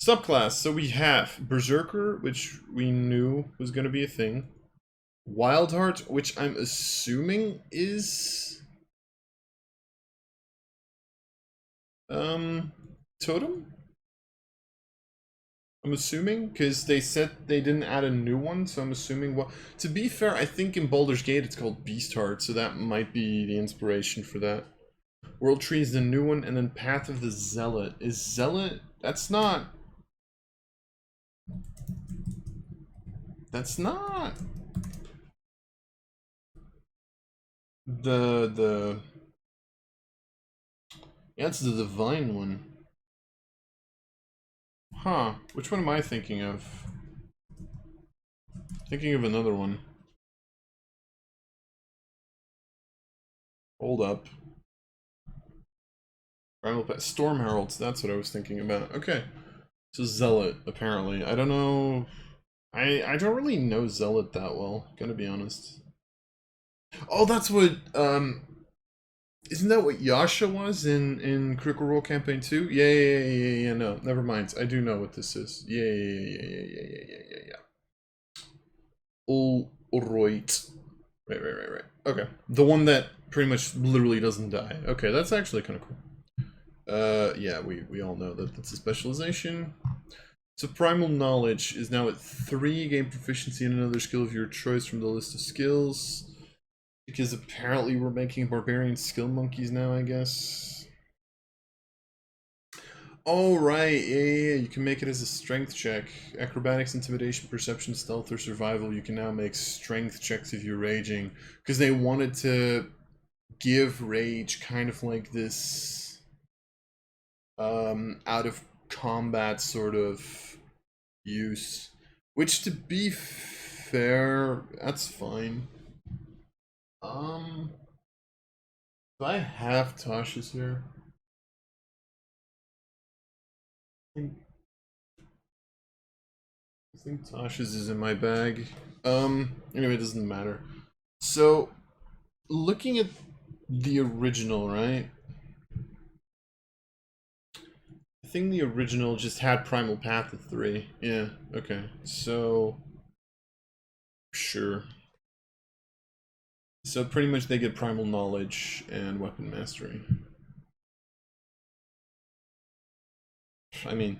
Subclass. So we have Berserker, which we knew was going to be a thing. Wildheart, which I'm assuming is Totem. I'm assuming because they said they didn't add a new one, so I'm assuming. Well, to be fair, I think in Baldur's Gate it's called Beastheart, so that might be the inspiration for that. World Tree is the new one, and then Path of the Zealot is Zealot. That's not. That's not the. Yeah, it's the divine one. Huh? Which one am I thinking of? Thinking of another one. Hold up. Storm Heralds, that's what I was thinking about. Okay. So Zealot, apparently. I don't know. I don't really know Zealot that well, gonna be honest. Oh, that's what isn't that what Yasha was in Critical Role Campaign 2? Yeah, no, never mind. I do know what this is. Yeah. All right. Right. Okay. The one that pretty much literally doesn't die. Okay, that's actually kind of cool. Yeah, we all know that that's a specialization. So Primal Knowledge is now at 3, gain proficiency in another skill of your choice from the list of skills. Because apparently we're making Barbarian skill monkeys now, I guess. Oh, right, yeah, you can make it as a strength check. Acrobatics, Intimidation, Perception, Stealth, or Survival, you can now make strength checks if you're raging. Because they wanted to give rage kind of like this out of combat sort of use. Which, to be fair, that's fine. Do I have Tasha's here? I think Tasha's is in my bag. Anyway, it doesn't matter. So, looking at the original, right? I think the original just had Primal Path at 3. Yeah, okay. So, sure. So pretty much they get Primal Knowledge and Weapon Mastery. I mean,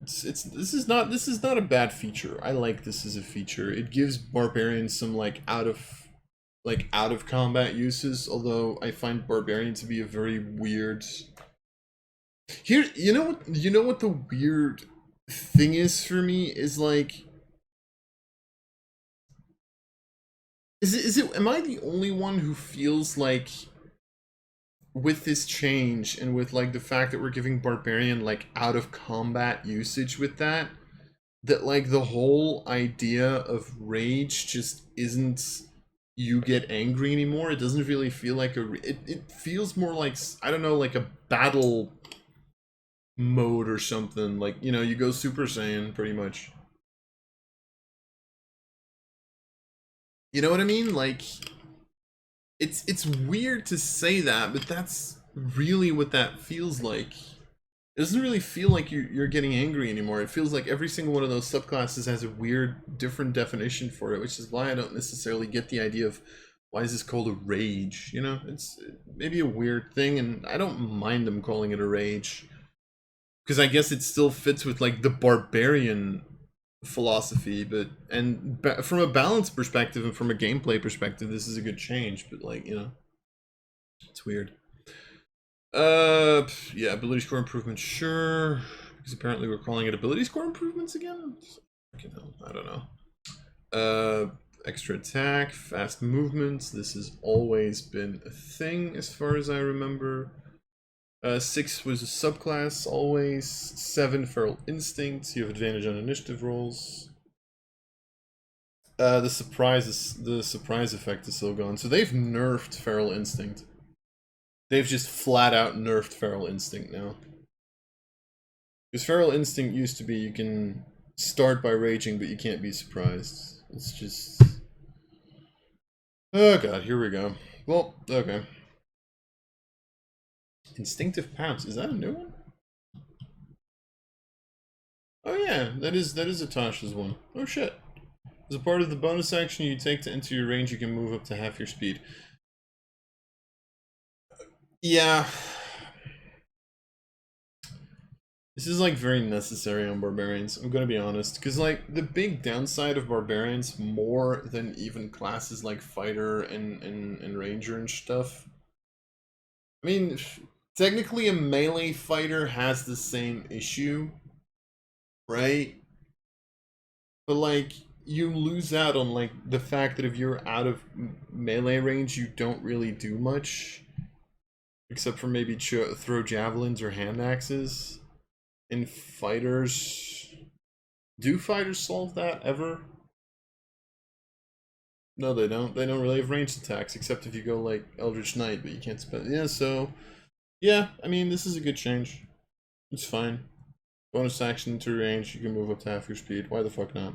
it's this is not a bad feature. I like this as a feature. It gives barbarians some like out of combat uses, although I find barbarian to be a very weird. Here, you know what the weird thing is for me is like am I the only one who feels like with this change and with like the fact that we're giving barbarian like out of combat usage with that like the whole idea of rage just isn't you get angry anymore. It doesn't really feel like it feels more like I don't know, like a battle mode or something. Like, you go Super Saiyan pretty much. You know what I mean? Like it's weird to say that, but that's really what that feels like. It doesn't really feel like you're getting angry anymore. It feels like every single one of those subclasses has a weird, different definition for it, which is why I don't necessarily get the idea of why is this called a rage. It's maybe a weird thing, and I don't mind them calling it a rage because I guess it still fits with like the barbarian philosophy, but from a balance perspective and from a gameplay perspective, this is a good change. But like it's weird. Yeah, ability score improvements, sure. Because apparently we're calling it ability score improvements again. I don't know. Extra attack, fast movements. This has always been a thing as far as I remember. 6 was a subclass always. 7 feral instincts. You have advantage on initiative rolls. The surprise effect is still gone. So they've nerfed feral instinct. They've just flat out nerfed feral instinct now. Because feral instinct used to be you can start by raging, but you can't be surprised. It's just. Oh god, here we go. Well, okay. Instinctive pounce, is that a new one? Oh yeah, that is Atasha's one. Oh shit. As a part of the bonus action you take to enter your range, you can move up to half your speed. Yeah. This is like very necessary on barbarians, I'm gonna be honest. Because like the big downside of barbarians, more than even classes like fighter and ranger and stuff. I mean, technically a melee fighter has the same issue, right? But like you lose out on like the fact that if you're out of melee range, you don't really do much, except for maybe throw javelins or hand axes. In fighters, do fighters solve that ever? No, they don't. They don't really have ranged attacks, except if you go like Eldritch Knight, but you can't spend. Yeah, so yeah, I mean this is a good change. It's fine. Bonus action to range, you can move up to half your speed. Why the fuck not?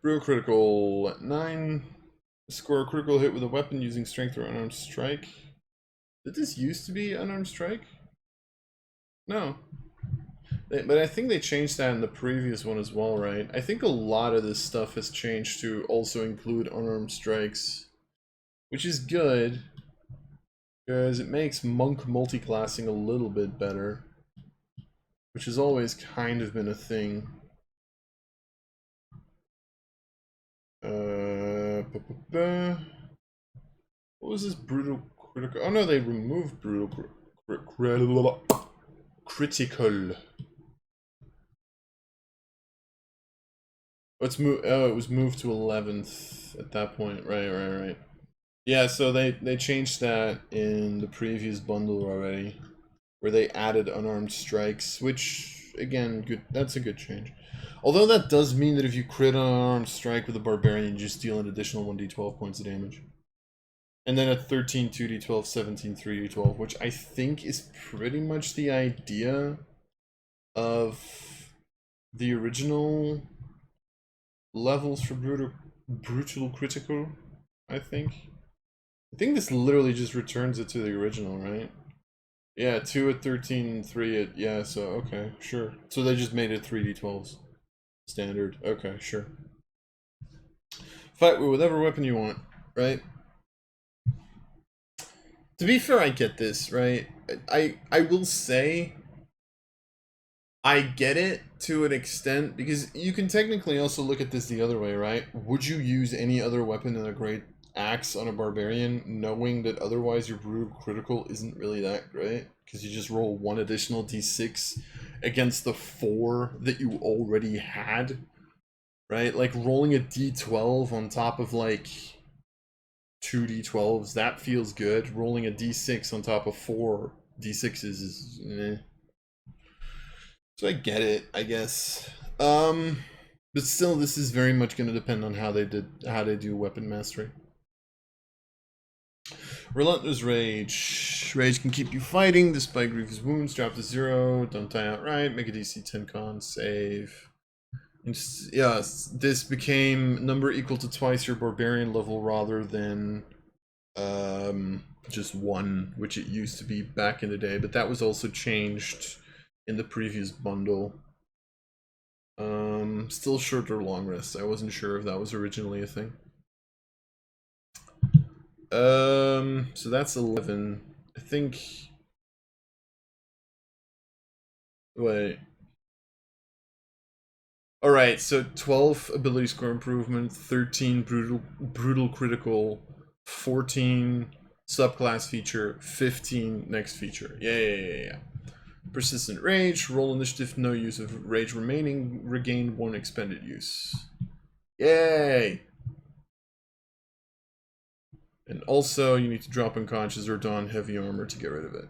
Brutal critical 9. Score a critical hit with a weapon using strength or unarmed strike. Did this used to be unarmed strike? No. But I think they changed that in the previous one as well, right? I think a lot of this stuff has changed to also include unarmed strikes. Which is good, because it makes monk multiclassing a little bit better. Which has always kind of been a thing. What was this brutal critical? Oh no, they removed brutal critical. Oh, it was moved to 11th at that point. Right. Yeah, so they changed that in the previous bundle already, where they added unarmed strikes, which again, good. That's a good change. Although that does mean that if you crit an unarmed strike with a barbarian, you just deal an additional 1d12 points of damage. And then at 13, 2d12, 17, 3d12, which I think is pretty much the idea of the original levels for brutal critical, I think. I think this literally just returns it to the original, right? Yeah, 2 at 13, 3 at... Yeah, so, okay, sure. So they just made it 3d12s. Standard. Okay, sure. Fight with whatever weapon you want, right? To be fair, I get this, right? I will say... I get it to an extent, because you can technically also look at this the other way, right? Would you use any other weapon than a great axe on a barbarian, knowing that otherwise your brutal critical isn't really that great? Because you just roll one additional d6 against the 4 that you already had, right? Like rolling a d12 on top of like 2 d12s, that feels good. Rolling a d6 on top of 4 d6s is eh. So I get it, I guess. But still, this is very much going to depend on how they do weapon mastery. Relentless Rage. Rage can keep you fighting despite grievous wounds. Drop to 0. Don't die outright. Make a DC 10 con save. Yes, this became number equal to twice your barbarian level rather than just 1, which it used to be back in the day. But that was also changed in the previous bundle. Still short or long rest. I wasn't sure if that was originally a thing. So that's 11. I think. Wait. Alright, so 12 ability score improvement, 13 brutal critical, 14 subclass feature, 15 next feature. Yeah. Persistent Rage, roll initiative, no use of rage remaining, regain 1 expended use. Yay! And also, you need to drop unconscious or don heavy armor to get rid of it.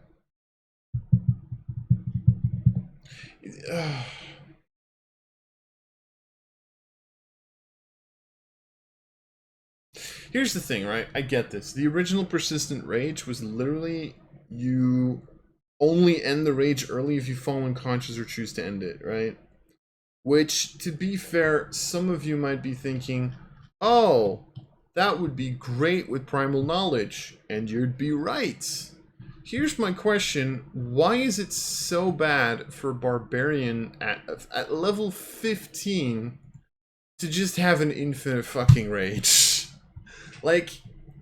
Here's the thing, right? I get this. The original Persistent Rage was literally you only end the rage early if you fall unconscious or choose to end it, right? Which, to be fair, some of you might be thinking, oh, that would be great with Primal Knowledge, and you'd be right. here's my question. Why is it so bad for Barbarian at level 15 to just have an infinite fucking rage? Like,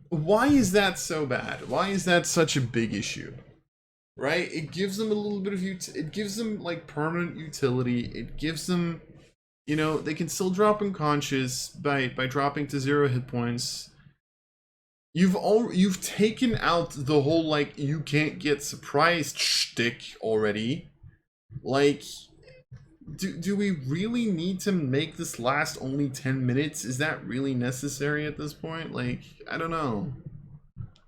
why is that so bad? Why is that such a big issue? Right? It gives them a little bit of it gives them like permanent utility. It gives them, you know, they can still drop unconscious by dropping to 0 hit points. You've taken out the whole like you can't get surprised shtick already. Like, do we really need to make this last only 10 minutes? Is that really necessary at this point? Like, I don't know.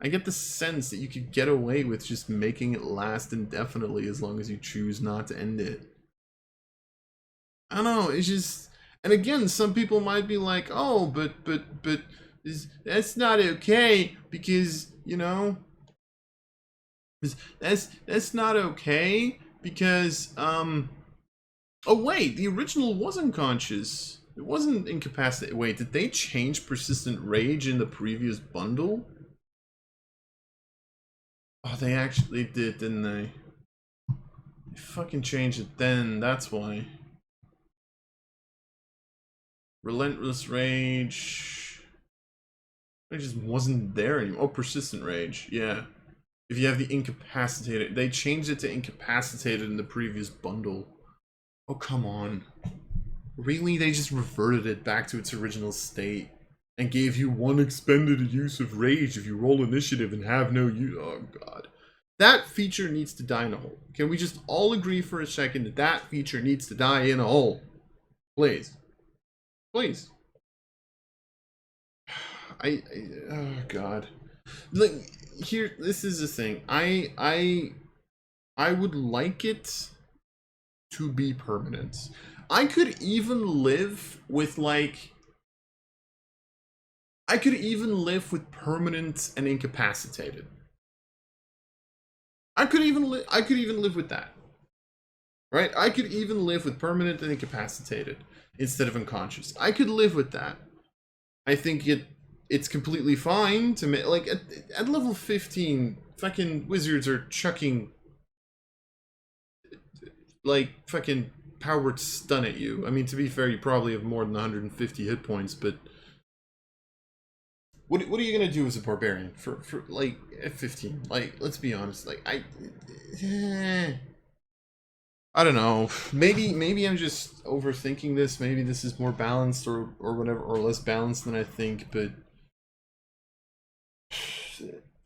I get the sense that you could get away with just making it last indefinitely as long as you choose not to end it. I don't know, it's just... And again, some people might be like, oh, but that's not okay because, you know... That's not okay because, Oh wait, the original was unconscious. It wasn't incapacitated. Wait, did they change persistent rage in the previous bundle? Oh, they actually did, didn't they? They fucking changed it then, that's why. Relentless rage... It just wasn't there anymore. Oh, persistent rage, yeah. If you have the incapacitated... They changed it to incapacitated in the previous bundle. Oh, come on. Really? They just reverted it back to its original state. And gave you one expended use of rage if you roll initiative and have no use. Oh, God. That feature needs to die in a hole. Can we just all agree for a second that that feature needs to die in a hole? Please. Please. Oh, God. Like, here, this is the thing. I would like it to be permanent. I could even live with, like... I could even live with permanent and incapacitated. I could even live with that. Right? I could even live with permanent and incapacitated instead of unconscious. I could live with that. I think it's completely fine to make, like, at level 15, fucking wizards are chucking like fucking powered stun at you. I mean, to be fair, you probably have more than 150 hit points, but what are you gonna do as a barbarian for like at 15? Like, let's be honest. Like, I don't know. Maybe I'm just overthinking this. Maybe this is more balanced or whatever, or less balanced than I think. But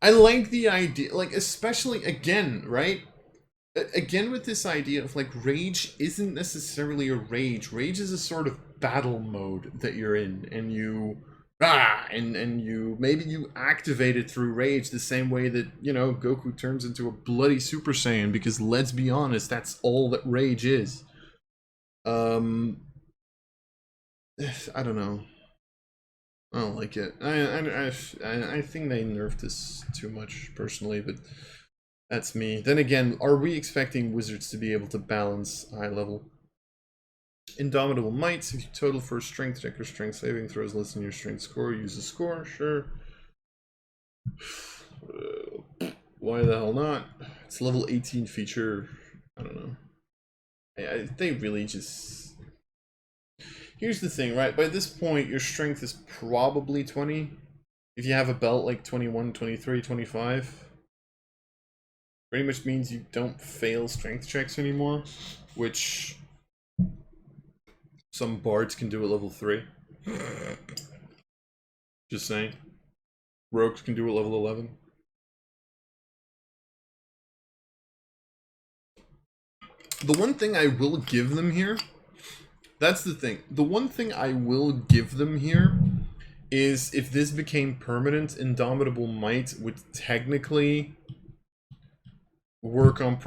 I like the idea, like, especially again, right? Again with this idea of like rage isn't necessarily a rage. Rage is a sort of battle mode that you're in, and you and you maybe you activate it through rage the same way that, you know, Goku turns into a bloody Super Saiyan, because let's be honest, that's all that rage is. I don't know. I don't like it. I think they nerfed this too much personally, but that's me. Then again, are we expecting wizards to be able to balance high level? Indomitable Might. If you total for a strength check or strength saving throws less than your strength score, use a score. Sure. Why the hell not? It's a level 18 feature. I don't know. They really just... Here's the thing, right? By this point, your strength is probably 20. If you have a belt like 21, 23, 25. Pretty much means you don't fail strength checks anymore, which some bards can do at level 3. Just saying. Rogues can do at level 11. The one thing I will give them here, that's the thing. The one thing I will give them here is if this became permanent, Indomitable Might would technically work on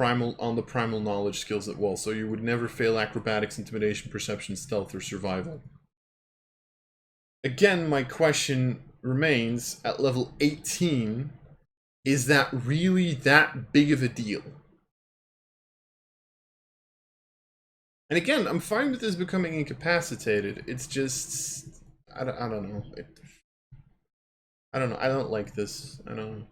the primal knowledge skills as well, so you would never fail acrobatics, intimidation, perception, stealth, or survival. Again, my question remains, at level 18, is that really that big of a deal? And again, I'm fine with this becoming incapacitated. It's just... I don't know. I don't know. I don't like this. I don't know.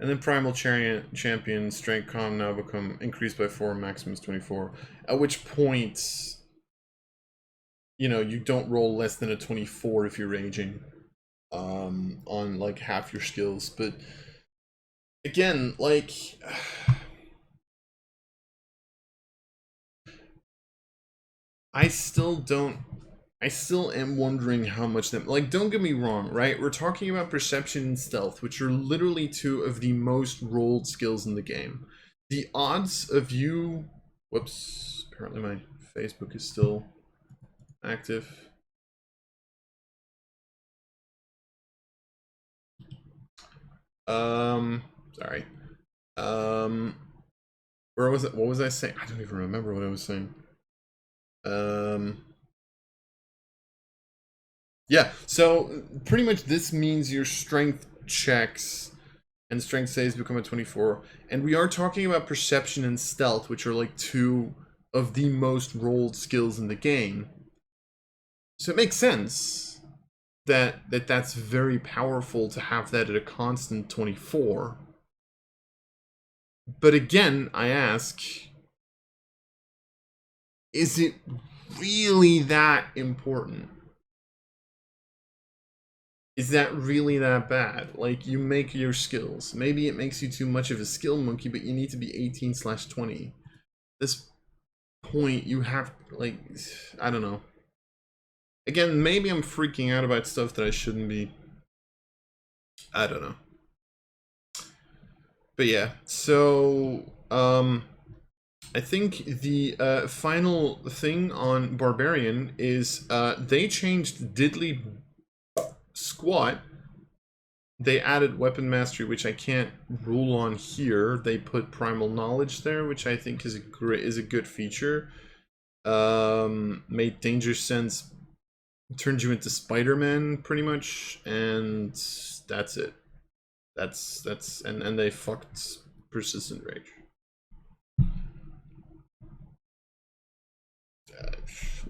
And then Primal Champion, Strength Con now become increased by 4, maximum is 24. At which point, you know, you don't roll less than a 24 if you're raging on like half your skills. But again, like I still am wondering how much that, like, don't get me wrong, right? We're talking about perception and stealth, which are literally two of the most rolled skills in the game. The odds of you, whoops, apparently my Facebook is still active. Sorry. Where was it? What was I saying? I don't even remember what I was saying. Yeah, so pretty much this means your strength checks and strength saves become a 24. And we are talking about perception and stealth, which are like two of the most rolled skills in the game. So it makes sense that's very powerful to have that at a constant 24. But again, I ask, is it really that important? Is that really that bad? Like, you make your skills. Maybe it makes you too much of a skill monkey, but you need to be 18/20. This point, you have, like, I don't know. Again, maybe I'm freaking out about stuff that I shouldn't be. I don't know. But yeah, so, I think the final thing on Barbarian is they changed Diddly Squat. They added Weapon Mastery, which I can't rule on here. They put Primal Knowledge there, which I think is a good feature. Made Danger Sense, turned you into Spider-Man pretty much, and that's it. And they fucked Persistent Rage.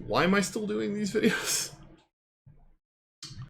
Why am I still doing these videos?